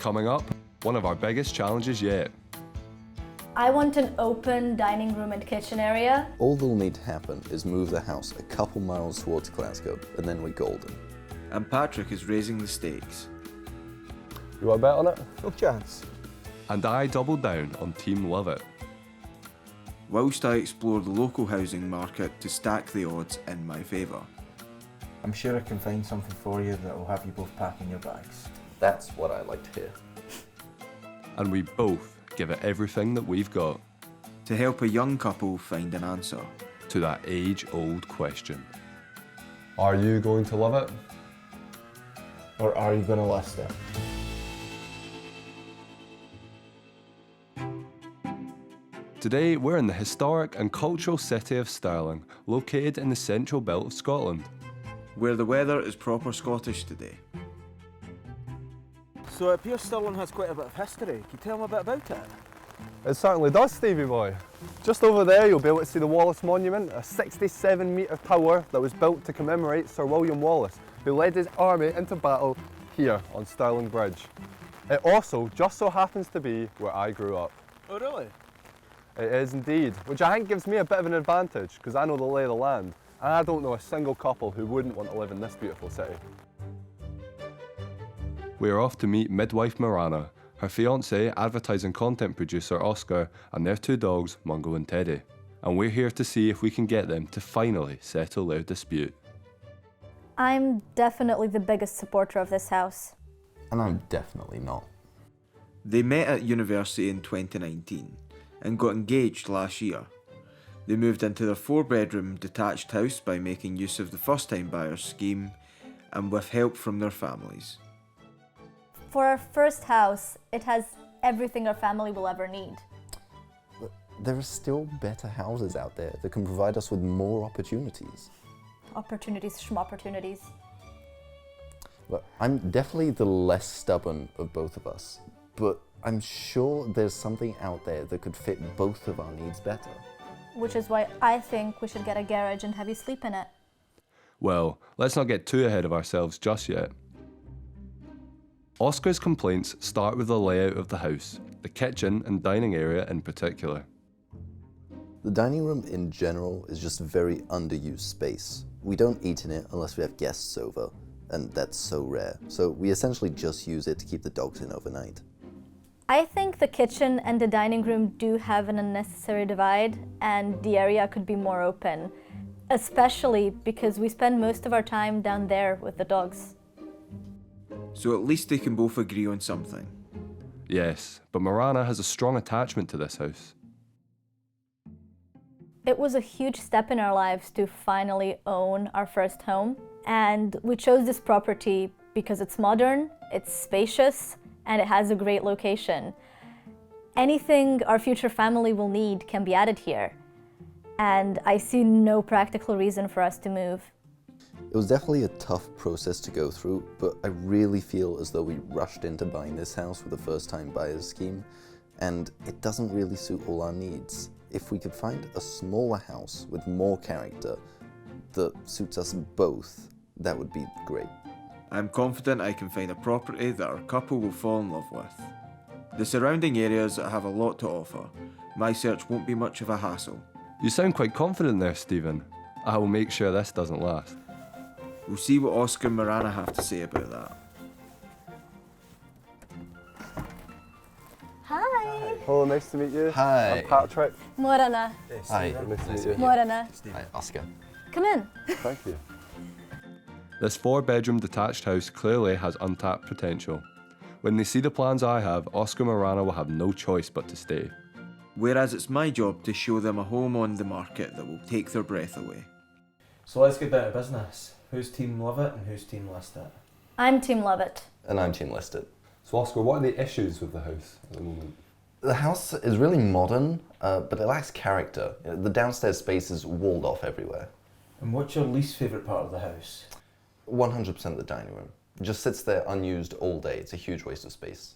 Coming up, one of our biggest challenges yet. I want an open dining room and kitchen area. All that'll need to happen is move the house a couple miles towards Glasgow, and then we're golden. And Patrick is raising the stakes. You want to bet on it? No chance. And I doubled down on Team Love It. Whilst I explore the local housing market to stack the odds in my favour. I'm sure I can find something for you that will have you both packing your bags. That's what I like to hear. And we both give it everything that we've got To help a young couple find an answer. to that age-old question. Are you going to love it? Or are you going to list it? Today, we're in the historic and cultural city of Stirling, located in the central belt of Scotland. Where the weather is proper Scottish today. So it appears Stirling has quite a bit of history. Can you tell me a bit about it? It certainly does, Stevie boy. Just over there you'll be able to see the Wallace Monument, a 67-metre tower that was built to commemorate Sir William Wallace, who led his army into battle here on Stirling Bridge. It also just so happens to be where I grew up. Oh really? It is indeed, which I think gives me a bit of an advantage because I know the lay of the land, and I don't know a single couple who wouldn't want to live in this beautiful city. We're off to meet midwife Marana, her fiancé, advertising content producer Oscar, and their two dogs, Mungo and Teddy. And we're here to see if we can get them to finally settle their dispute. I'm definitely the biggest supporter of this house. And I'm definitely not. They met at university in 2019 and got engaged last year. They moved into their 4-bedroom detached house by making use of the first-time buyers scheme and with help from their families. For our first house, it has everything our family will ever need. But there are still better houses out there that can provide us with more opportunities. Opportunities, schmopportunities. Look, I'm definitely the less stubborn of both of us, but I'm sure there's something out there that could fit both of our needs better. Which is why I think we should get a garage and have you sleep in it. Well, let's not get too ahead of ourselves just yet. Oscar's complaints start with the layout of the house, the kitchen and dining area in particular. The dining room in general is just very underused space. We don't eat in it unless we have guests over, and that's so rare. So we essentially just use it to keep the dogs in overnight. I think the kitchen and the dining room do have an unnecessary divide, and the area could be more open, especially because we spend most of our time down there with the dogs. So at least they can both agree on something. Yes, but Marana has a strong attachment to this house. It was a huge step in our lives to finally own our first home, and we chose this property because it's modern, it's spacious, and it has a great location. Anything our future family will need can be added here, and I see no practical reason for us to move. It was definitely a tough process to go through, but I really feel as though we rushed into buying this house with a first-time buyer's scheme, and it doesn't really suit all our needs. If we could find a smaller house with more character that suits us both, that would be great. I'm confident I can find a property that our couple will fall in love with. The surrounding areas have a lot to offer. My search won't be much of a hassle. You sound quite confident there, Stephen. I will make sure this doesn't last. We'll see what Oscar and Marana have to say about that. Hi! Hello, nice to meet you. Hi. I'm Patrick. Morana. Hi. Nice to meet you. Morana. Hi, Oscar. Come in. Thank you. This 4-bedroom detached house clearly has untapped potential. When they see the plans I have, Oscar and Marana will have no choice but to stay. Whereas it's my job to show them a home on the market that will take their breath away. So let's get down to business. Who's team love it and who's team list it? I'm Team Love It. And I'm team listed. So Oscar, what are the issues with the house at the moment? The house is really modern, but it lacks character. The downstairs space is walled off everywhere. And what's your least favourite part of the house? 100% the dining room. It just sits there unused all day. It's a huge waste of space.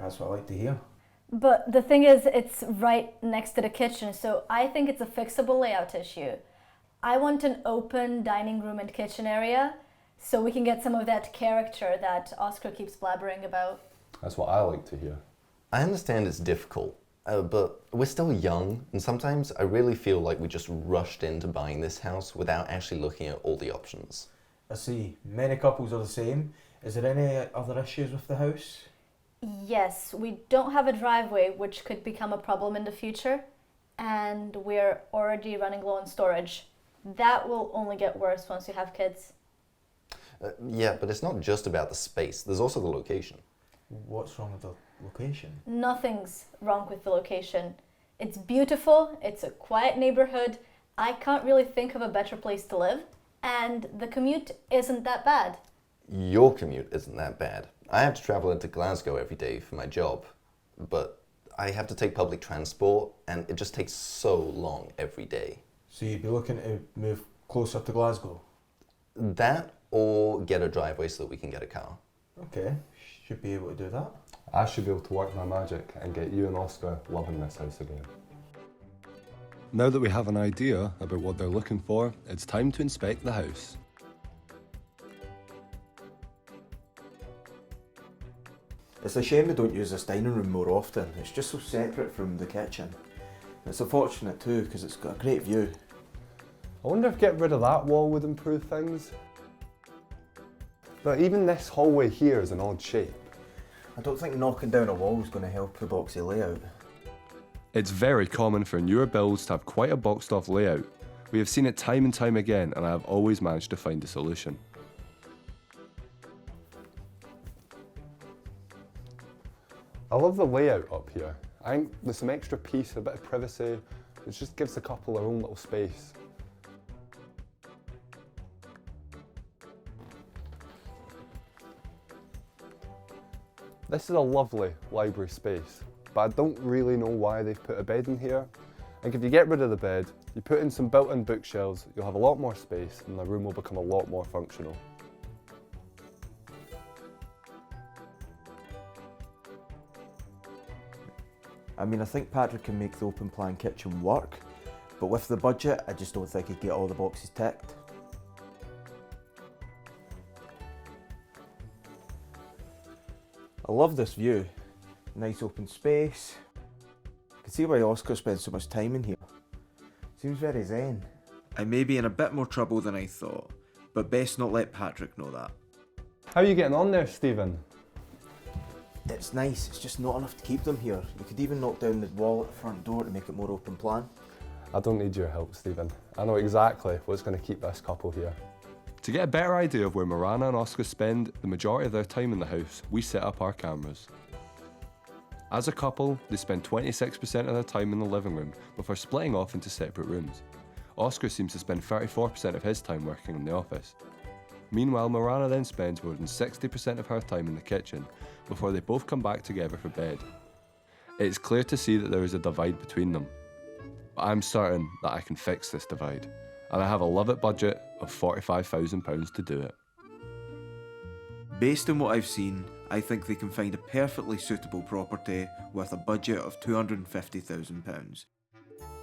That's what I like to hear. But the thing is, it's right next to the kitchen, so I think it's a fixable layout issue. I want an open dining room and kitchen area, so we can get some of that character that Oscar keeps blabbering about. That's what I like to hear. I understand it's difficult, but we're still young, and sometimes I really feel like we just rushed into buying this house without actually looking at all the options. I see. Many couples are the same. Is there any other issues with the house? Yes, we don't have a driveway, which could become a problem in the future, and we're already running low on storage. That will only get worse once you have kids. Yeah, but it's not just about the space, there's also the location. What's wrong with the location? Nothing's wrong with the location. It's beautiful, it's a quiet neighborhood, I can't really think of a better place to live, and the commute isn't that bad. Your commute isn't that bad. I have to travel into Glasgow every day for my job, but I have to take public transport, and it just takes so long every day. So you'd be looking to move closer to Glasgow? That, or get a driveway so that we can get a car. Okay, should be able to do that. I should be able to work my magic and get you and Oscar loving this house again. Now that we have an idea about what they're looking for, it's time to inspect the house. It's a shame they don't use this dining room more often. It's just so separate from the kitchen. It's unfortunate too, because it's got a great view. I wonder if getting rid of that wall would improve things. But even this hallway here is an odd shape. I don't think knocking down a wall is going to help the boxy layout. It's very common for newer builds to have quite a boxed off layout. We have seen it time and time again, and I have always managed to find a solution. I love the layout up here. I think there's some extra peace, a bit of privacy. It just gives the couple their own little space. This is a lovely library space, but I don't really know why they've put a bed in here. I think if you get rid of the bed, you put in some built-in bookshelves, you'll have a lot more space and the room will become a lot more functional. I mean, I think Patrick can make the open plan kitchen work, but with the budget, I just don't think he'd get all the boxes ticked. I love this view. Nice open space. I can see why Oscar spends so much time in here. Seems very zen. I may be in a bit more trouble than I thought, but best not let Patrick know that. How are you getting on there, Stephen? It's nice, it's just not enough to keep them here. You could even knock down the wall at the front door to make it more open plan. I don't need your help, Stephen. I know exactly what's going to keep this couple here. To get a better idea of where Marana and Oscar spend the majority of their time in the house, we set up our cameras. As a couple, they spend 26% of their time in the living room before splitting off into separate rooms. Oscar seems to spend 34% of his time working in the office. Meanwhile, Marana then spends more than 60% of her time in the kitchen before they both come back together for bed. It's clear to see that there is a divide between them, but I'm certain that I can fix this divide, and I have a love-it budget of £45,000 to do it. Based on what I've seen, I think they can find a perfectly suitable property with a budget of £250,000.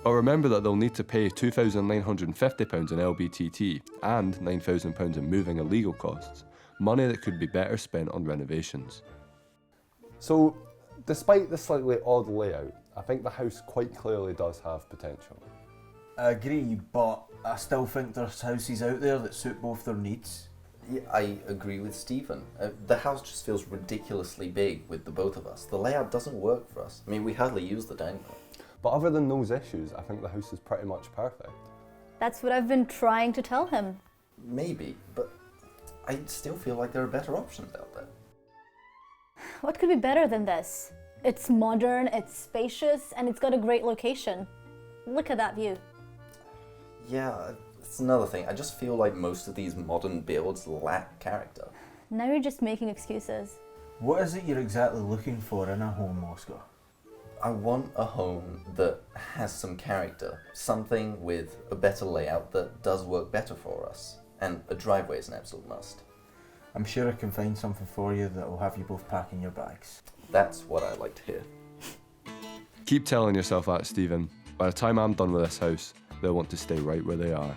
But remember that they'll need to pay £2,950 in LBTT and £9,000 in moving and legal costs, money that could be better spent on renovations. So, despite the slightly odd layout, I think the house quite clearly does have potential. I agree, but I still think there's houses out there that suit both their needs. Yeah, I agree with Stephen. The house just feels ridiculously big with the both of us. The layout doesn't work for us. I mean, we hardly use the dining room. But other than those issues, I think the house is pretty much perfect. That's what I've been trying to tell him. Maybe, but I still feel like there are better options out there. What could be better than this? It's modern, it's spacious, and it's got a great location. Look at that view. Yeah, it's another thing. I just feel like most of these modern builds lack character. Now you're just making excuses. What is it you're exactly looking for in a home, Oscar? I want a home that has some character, something with a better layout that does work better for us, and a driveway is an absolute must. I'm sure I can find something for you that will have you both packing your bags. That's what I like to hear. Keep telling yourself that, Stephen. By the time I'm done with this house, they'll want to stay right where they are.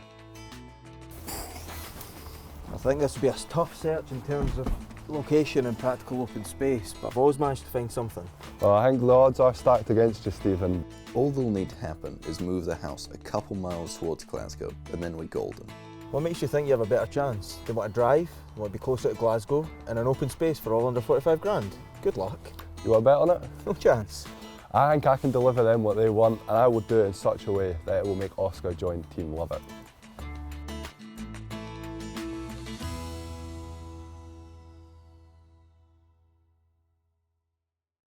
I think this will be a tough search in terms of location and practical open space, but I've always managed to find something. Well, I think the odds are stacked against you, Stephen. All that'll need to happen is move the house a couple miles towards Glasgow, and then we're golden. What makes you think you have a better chance? They want to drive, they want to be closer to Glasgow, and an open space for all under 45 grand. Good luck. You want to bet on it? No chance. I think I can deliver them what they want, and I will do it in such a way that it will make Oscar join Team Love It.